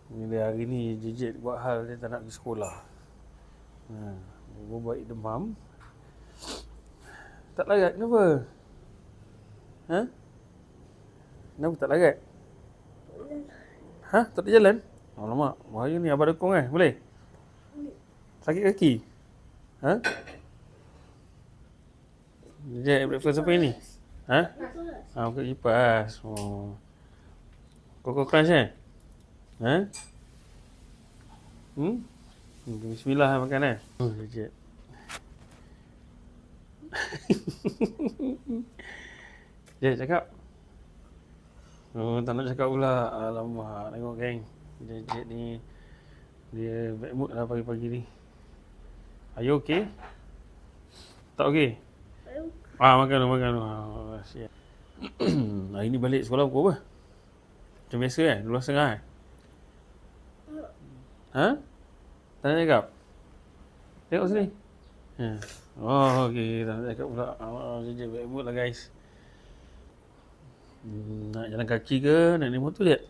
Bila hari ni Jejek buat hal dia tak nak pergi sekolah. Baik demam. Tak larat kenapa? Kenapa tak larat? Tak ada jalan? Alamak, bahaya ni abang dekong boleh? Sakit kaki? Jejek breakfast apa ni? Buka kipas. Koko crunch Bismillah makan Jejek. Jejek cakap. Tak nak cakap pula. Alamak, tengok geng. Jejek ni dia bad mood lah pagi-pagi ni. Are you okay? Tak okay? Makan dulu. Siap. Hari ni balik sekolah pukul apa? Macam biasa 12.30 Tak nak cakap? Tengok sini. Okey, tak nak cakap pula. Jejek bad mood lah guys. Nak jalan kaki ke? Nak naik motor lihat?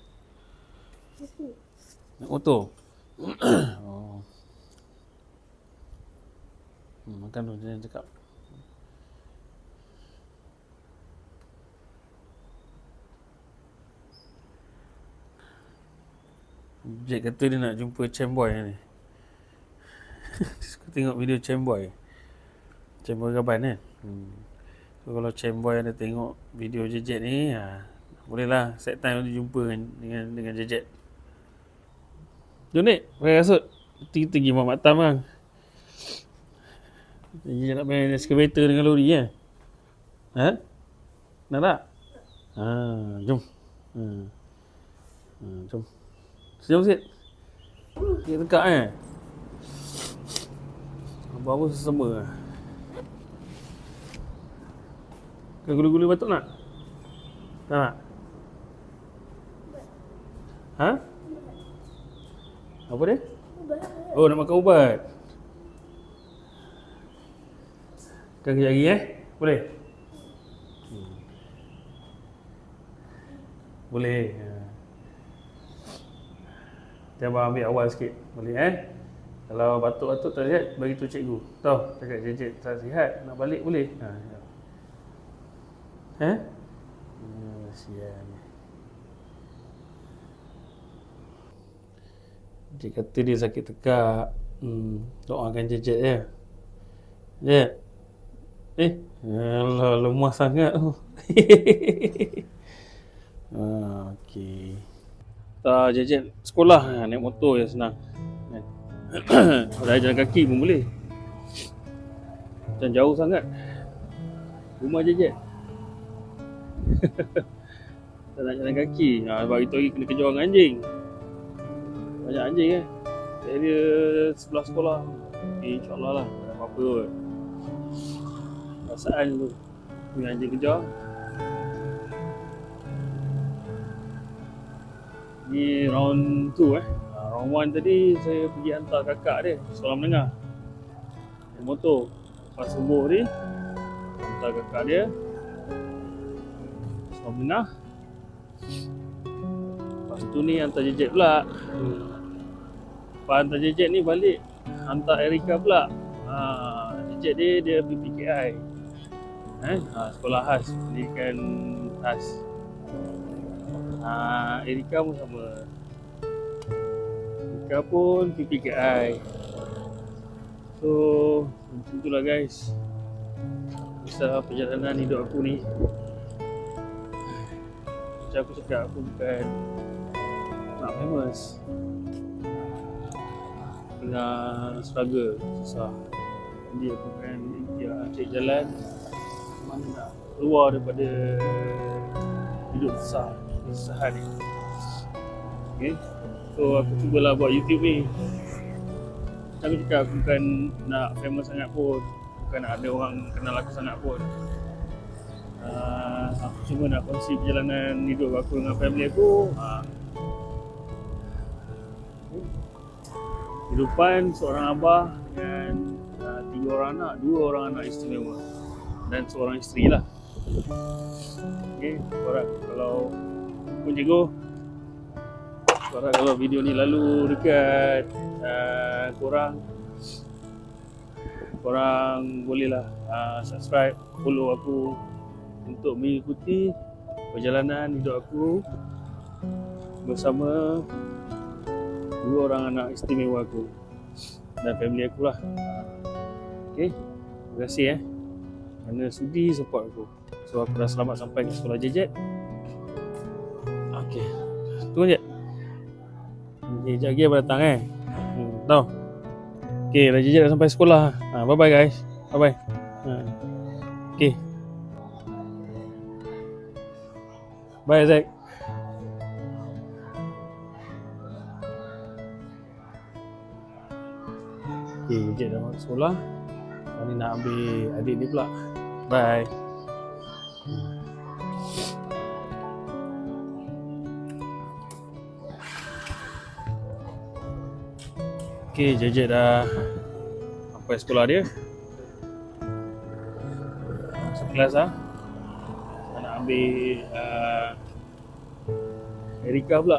Naik motor? Makan dulu, jangan cakap. Jack kata dia nak jumpa Chamboy ni. Suka tengok video Chamboy Gaban So kalau Chamboy ada tengok video Jejek ni, bolehlah set time untuk jumpa dengan Jejek. Jom Nik, pakai kasut. Kita pergi Mak Matam kan. Jejek nak main excavator dengan lori Nak tak? Jom. Jom. Sejam sikit. Dia tekak Abang pun sesama Gula-gula batuk nak? Tak nak? Apa dia? Nak makan ubat. Kejap lagi Boleh? Boleh. Dia abang ambil awal sikit. Boleh Kalau batuk-batuk tak sihat, bagi tu cikgu. Tahu, cakap Jejek tak sihat, nak balik boleh. Sian. Jejek kata dia sakit tekak. Doakan Jejek Jejek. Alah, lemah sangat tu. Okey. Jejek sekolah naik motor je senang. Dah jalan kaki pun boleh. Macam jauh sangat rumah Jejek. Tak nak jalan kaki. Bagi tu lagi kena kejar dengan anjing. Banyak anjing Area sebelah sekolah. InsyaAllah lah. Tak ada apa-apa kot. Perasaan tu punya anjing kejar. Ni round 2 Round 1 tadi saya pergi hantar kakak dia sekolah menengah naik motor. Lepas subuh ni hantar kakak dia sekolah menengah. Lepas tu ni hantar Jejek pula. Lepas hantar Jejek ni balik hantar Erika pula. Jejek dia PPKI sekolah khas, pendidikan khas. Erika pun sama. Erika pun PPKI. So macam itulah guys, kisah perjalanan hidup aku ni. Macam aku cakap, aku bukan nak famous. Tengah struggle, susah. Jadi aku kan cari jalan mana nak keluar daripada hidup susah, kesusahan ni. Okay, so aku cubalah buat YouTube ni. Macam aku cakap, aku bukan nak famous sangat pun, bukan nak ada orang kenal aku sangat pun. Aku cuma nak kongsi perjalanan hidup aku dengan family aku. Kehidupan seorang abah dengan 3 orang anak, 2 orang anak istimewa dan seorang isteri lah. Okay, korang kalau pun cikgu Harap kalau video ni lalu dekat korang bolehlah subscribe, follow aku untuk mengikuti perjalanan hidup aku bersama dua orang anak istimewa aku dan family aku lah. Okay, terima kasih kerana sudi support aku. So aku dah selamat sampai ke sekolah Jejet. Okay, tunggu je. Sekejap lagi abang datang tahu. Okay, dah Jejet dah sampai sekolah. Bye bye guys. Bye bye. Okay. Bye Zack. Okay, Jejet dah masuk sekolah. Sekarang ni nak ambil adik ni pula. Bye. Okay, Jejet dah sampai sekolah dia. Masuk kelas lah. Saya nak ambil Erika pula.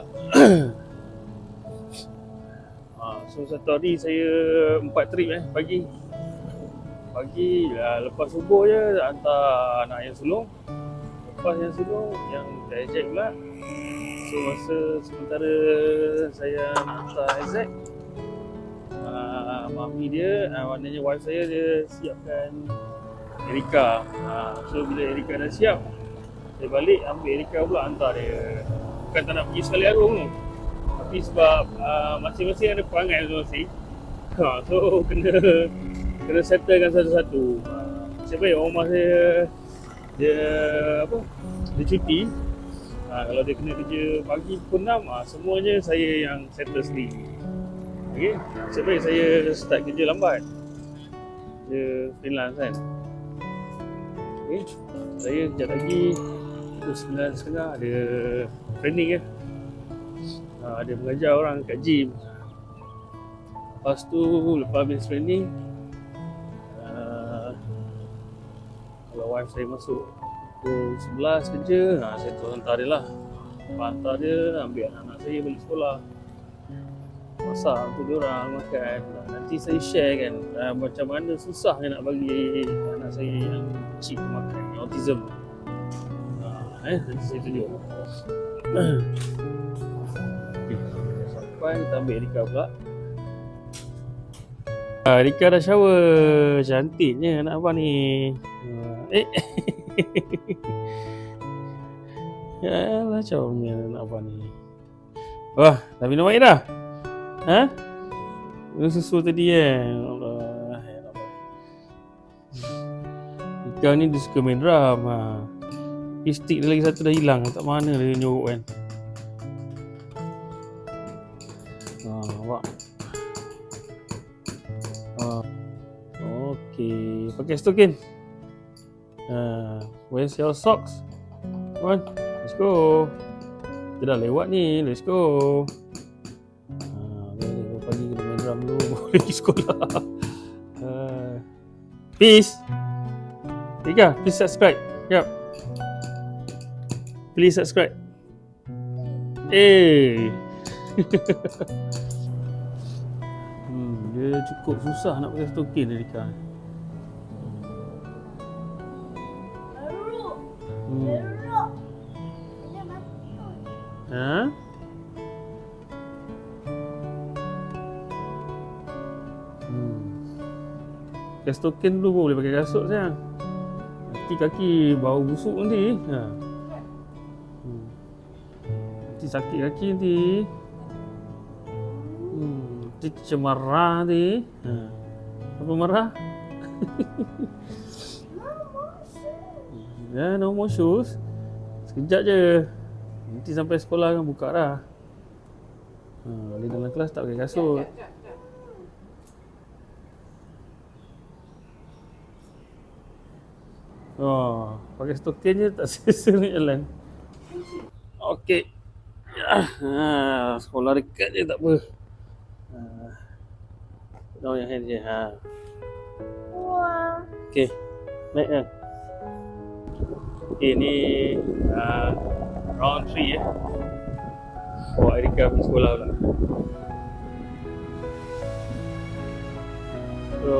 So satu hari saya 4 trip pagi. Lepas subuh je hantar anak yang sulung. Lepas yang sulung yang Ejek pula. So masa sementara saya hantar Ejek, mami dia, maknanya wife saya, dia siapkan Erika. So bila Erika dah siap, saya balik ambil Erika pula hantar dia. Bukan tak nak pergi sekali arung tu, tapi sebab masing-masing ada perangai masing-masing. So kena settlekan satu-satu. Siapa yang rumah saya dia cuti. Kalau dia kena kerja pagi pukul 6, semuanya saya yang settle sendiri. Okay, sebab saya start kerja lambat. Kerja freelance kan. Okay, saya kejap lagi pukul 9.30 ada training ada mengajar orang kat gym. Lepas tu, lepas habis training, kalau wife saya masuk pukul 11 kerja, saya terus hantar dia lah. Hantar dia, ambil anak-anak saya balik sekolah, masak untuk diorang makan. Nanti saya share kan macam mana susahnya nak bagi anak saya yang kecil makan, yang autism. Nanti saya tunjuk. Sampai kita ambil Erika pula. Erika dah shower. Cantiknya anak abang ni. Yalah, comel anak abang ni. Wah, dah minum air dah? Minum susu tadi Allah. Erika ni dia suka main drum. Stick dia lagi satu dah hilang. Tak mana dia nyorok kan. Nampak. Okay, pakai stokin. Where's your socks? Come on, let's go. Dia dah lewat ni, let's go. Pagi kena main drum dulu, boleh pergi sekolah. Peace. Rika, please subscribe. Yep. Please subscribe. Dia cukup susah nak pakai stokin Rika. Pakai stokin dulu boleh pakai kasut sayang. Nanti kaki bau busuk nanti. Nanti sakit kaki nanti. Nanti teacher marah nanti. Apa marah? No more shoes. Sekejap je. Nanti sampai sekolah kan buka dah. Dia dalam kelas tak pakai kasut. Pakai stokin je tak selesa nak jalan. Okey. Sekolah dekat je tak apa. Down your hand je. Okey. Naik kan. Okay, ni round 3 ya. bawa Erika pergi sekolah pula. So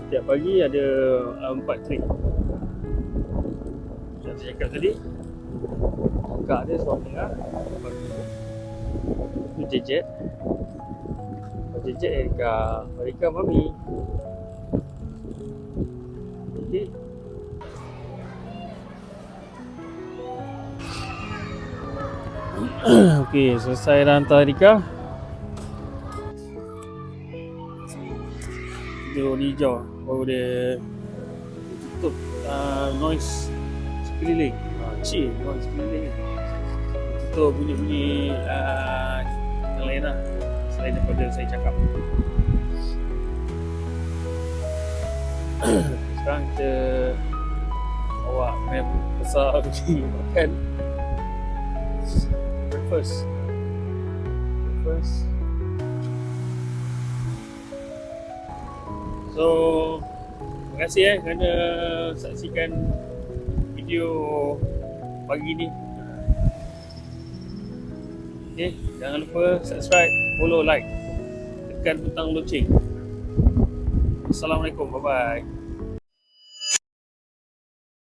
setiap pagi ada 4 trip. Macam saya cakap tadi, kakak dia seorang tengah, tu Jejet, Erika mami. Okay. Okay, selesai dah hantar Erika. Dia warna hijau, baru dia tutup noise sekeliling. Chill noise sekeliling. Tutup bunyi-bunyi yang lain lah, selain daripada saya cakap. Sekarang kita bawa mem besar pergi makan breakfast. So terima kasih kerana saksikan video pagi ni. Okay, jangan lupa subscribe, follow, like, tekan butang loceng. Assalamualaikum, bye bye.